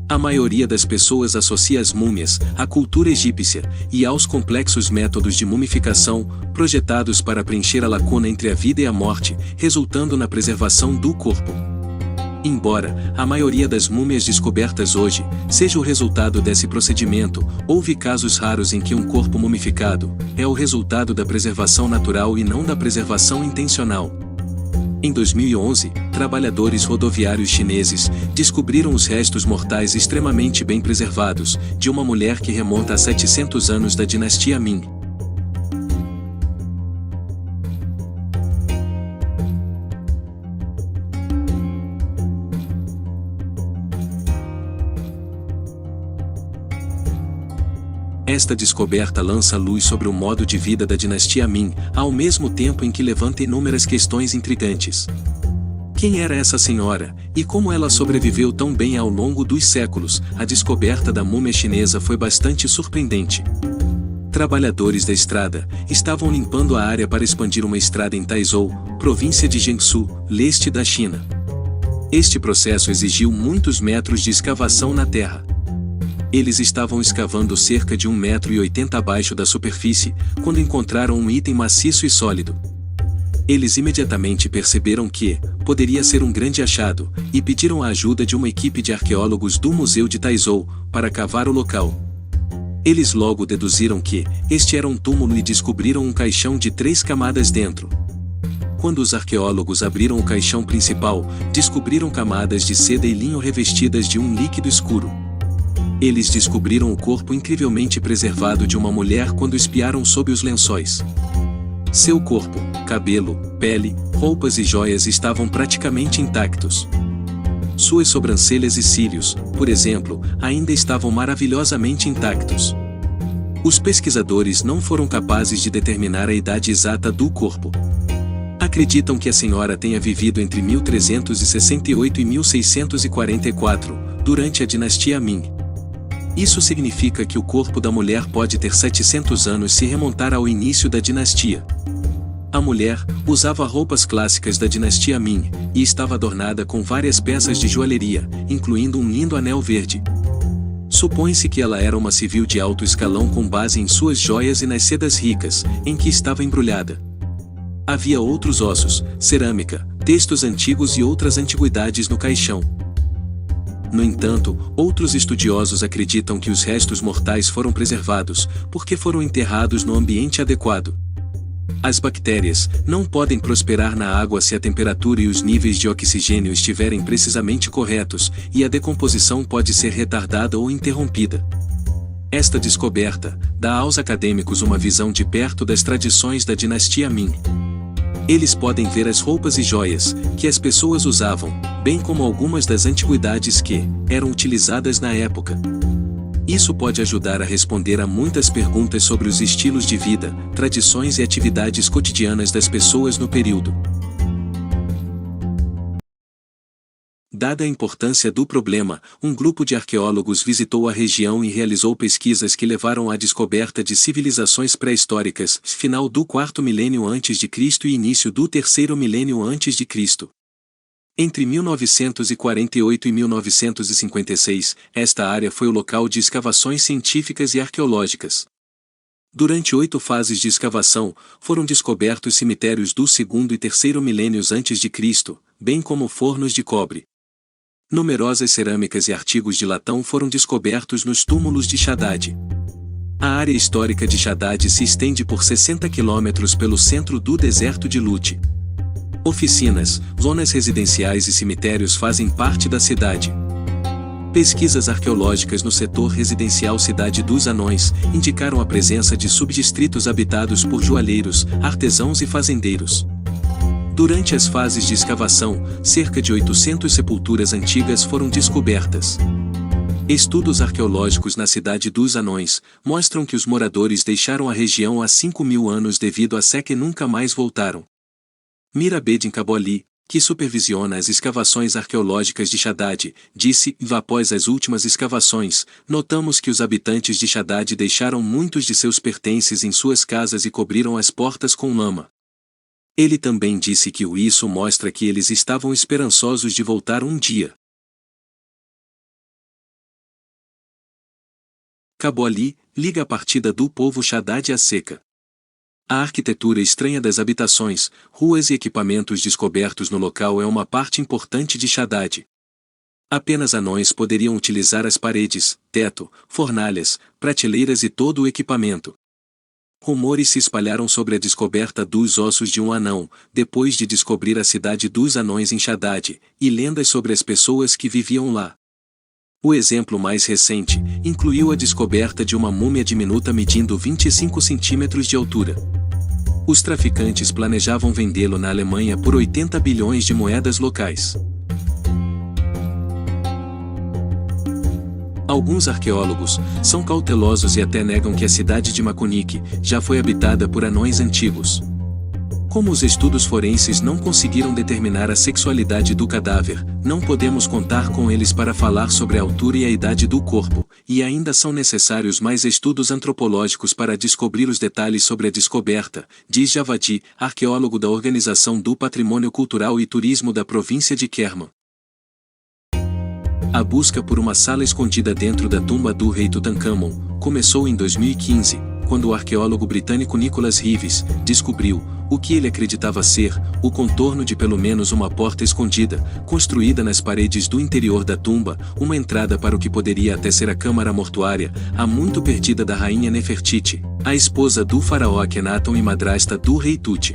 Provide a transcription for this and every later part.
A maioria das pessoas associa as múmias à cultura egípcia e aos complexos métodos de mumificação, projetados para preencher a lacuna entre a vida e a morte, resultando na preservação do corpo. Embora a maioria das múmias descobertas hoje seja o resultado desse procedimento, houve casos raros em que um corpo mumificado é o resultado da preservação natural e não da preservação intencional. Em 2011, trabalhadores rodoviários chineses descobriram os restos mortais extremamente bem preservados de uma mulher que remonta a 700 anos da dinastia Ming. Esta descoberta lança luz sobre o modo de vida da dinastia Ming, ao mesmo tempo em que levanta inúmeras questões intrigantes. Quem era essa senhora, e como ela sobreviveu tão bem ao longo dos séculos? A descoberta da múmia chinesa foi bastante surpreendente. Trabalhadores da estrada estavam limpando a área para expandir uma estrada em Taizhou, província de Jiangsu, leste da China. Este processo exigiu muitos metros de escavação na terra. Eles estavam escavando cerca de 1,80 m abaixo da superfície, quando encontraram um item maciço e sólido. Eles imediatamente perceberam que poderia ser um grande achado, e pediram a ajuda de uma equipe de arqueólogos do Museu de Taizhou para cavar o local. Eles logo deduziram que este era um túmulo e descobriram um caixão de 3 camadas dentro. Quando os arqueólogos abriram o caixão principal, descobriram camadas de seda e linho revestidas de um líquido escuro. Eles descobriram o corpo incrivelmente preservado de uma mulher quando espiaram sob os lençóis. Seu corpo, cabelo, pele, roupas e joias estavam praticamente intactos. Suas sobrancelhas e cílios, por exemplo, ainda estavam maravilhosamente intactos. Os pesquisadores não foram capazes de determinar a idade exata do corpo. Acreditam que a senhora tenha vivido entre 1368 e 1644, durante a dinastia Ming. Isso significa que o corpo da mulher pode ter 700 anos se remontar ao início da dinastia. A mulher usava roupas clássicas da dinastia Ming e estava adornada com várias peças de joalheria, incluindo um lindo anel verde. Supõe-se que ela era uma civil de alto escalão com base em suas joias e nas sedas ricas, em que estava embrulhada. Havia outros ossos, cerâmica, textos antigos e outras antiguidades no caixão. No entanto, outros estudiosos acreditam que os restos mortais foram preservados, porque foram enterrados no ambiente adequado. As bactérias não podem prosperar na água se a temperatura e os níveis de oxigênio estiverem precisamente corretos, e a decomposição pode ser retardada ou interrompida. Esta descoberta dá aos acadêmicos uma visão de perto das tradições da dinastia Ming. Eles podem ver as roupas e joias que as pessoas usavam, bem como algumas das antiguidades que eram utilizadas na época. Isso pode ajudar a responder a muitas perguntas sobre os estilos de vida, tradições e atividades cotidianas das pessoas no período. Dada a importância do problema, um grupo de arqueólogos visitou a região e realizou pesquisas que levaram à descoberta de civilizações pré-históricas, final do 4º milênio a.C. e início do 3º milênio a.C. Entre 1948 e 1956, esta área foi o local de escavações científicas e arqueológicas. Durante 8 fases de escavação, foram descobertos cemitérios do 2º e 3º milênios a.C., bem como fornos de cobre. Numerosas cerâmicas e artigos de latão foram descobertos nos túmulos de Haddad. A área histórica de Haddad se estende por 60 quilômetros pelo centro do deserto de Lut. Oficinas, zonas residenciais e cemitérios fazem parte da cidade. Pesquisas arqueológicas no setor residencial Cidade dos Anões indicaram a presença de subdistritos habitados por joalheiros, artesãos e fazendeiros. Durante as fases de escavação, cerca de 800 sepulturas antigas foram descobertas. Estudos arqueológicos na Cidade dos Anões mostram que os moradores deixaram a região há 5.000 anos devido à seca e nunca mais voltaram. Mirabedin Kaboli, que supervisiona as escavações arqueológicas de Haddad, disse: após as últimas escavações, notamos que os habitantes de Haddad deixaram muitos de seus pertences em suas casas e cobriram as portas com lama. Ele também disse que isso mostra que eles estavam esperançosos de voltar um dia. Cabo Ali, liga a partida do povo Haddad à seca. A arquitetura estranha das habitações, ruas e equipamentos descobertos no local é uma parte importante de Haddad. Apenas anões poderiam utilizar as paredes, teto, fornalhas, prateleiras e todo o equipamento. Rumores se espalharam sobre a descoberta dos ossos de um anão, depois de descobrir a cidade dos anões em Haddad, e lendas sobre as pessoas que viviam lá. O exemplo mais recente incluiu a descoberta de uma múmia diminuta medindo 25 centímetros de altura. Os traficantes planejavam vendê-lo na Alemanha por 80 bilhões de moedas locais. Alguns arqueólogos são cautelosos e até negam que a cidade de Maconik já foi habitada por anões antigos. Como os estudos forenses não conseguiram determinar a sexualidade do cadáver, não podemos contar com eles para falar sobre a altura e a idade do corpo, e ainda são necessários mais estudos antropológicos para descobrir os detalhes sobre a descoberta, diz Javadi, arqueólogo da Organização do Patrimônio Cultural e Turismo da província de Kerman. A busca por uma sala escondida dentro da tumba do rei Tutankhamon começou em 2015, quando o arqueólogo britânico Nicholas Reeves descobriu o que ele acreditava ser o contorno de pelo menos uma porta escondida, construída nas paredes do interior da tumba, uma entrada para o que poderia até ser a câmara mortuária, há muito perdida da rainha Nefertiti, a esposa do faraó Akhenaton e madrasta do rei Tut.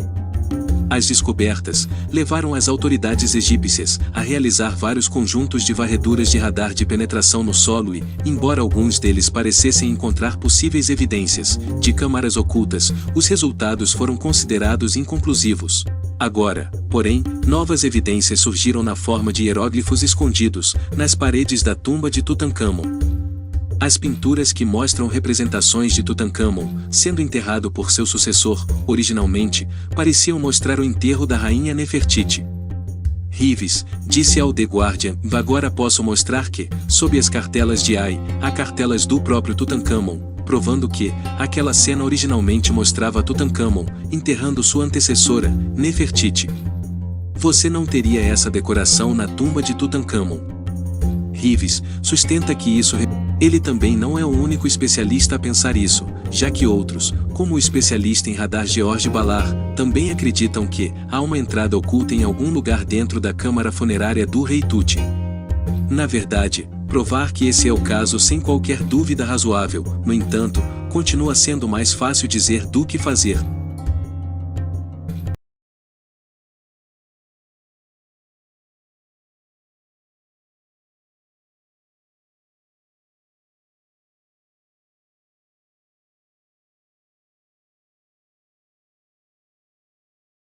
As descobertas levaram as autoridades egípcias a realizar vários conjuntos de varreduras de radar de penetração no solo e, embora alguns deles parecessem encontrar possíveis evidências de câmaras ocultas, os resultados foram considerados inconclusivos. Agora, porém, novas evidências surgiram na forma de hieróglifos escondidos nas paredes da tumba de Tutankhamon. As pinturas que mostram representações de Tutankhamon sendo enterrado por seu sucessor, originalmente, pareciam mostrar o enterro da rainha Nefertiti. Reeves disse ao The Guardian: agora posso mostrar que, sob as cartelas de Ai, há cartelas do próprio Tutankhamon, provando que aquela cena originalmente mostrava Tutankhamon enterrando sua antecessora, Nefertiti. Você não teria essa decoração na tumba de Tutankhamon. Reeves sustenta que isso. Ele também não é o único especialista a pensar isso, já que outros, como o especialista em radar George Ballard, também acreditam que há uma entrada oculta em algum lugar dentro da câmara funerária do rei Tut. Na verdade, provar que esse é o caso sem qualquer dúvida razoável, no entanto, continua sendo mais fácil dizer do que fazer.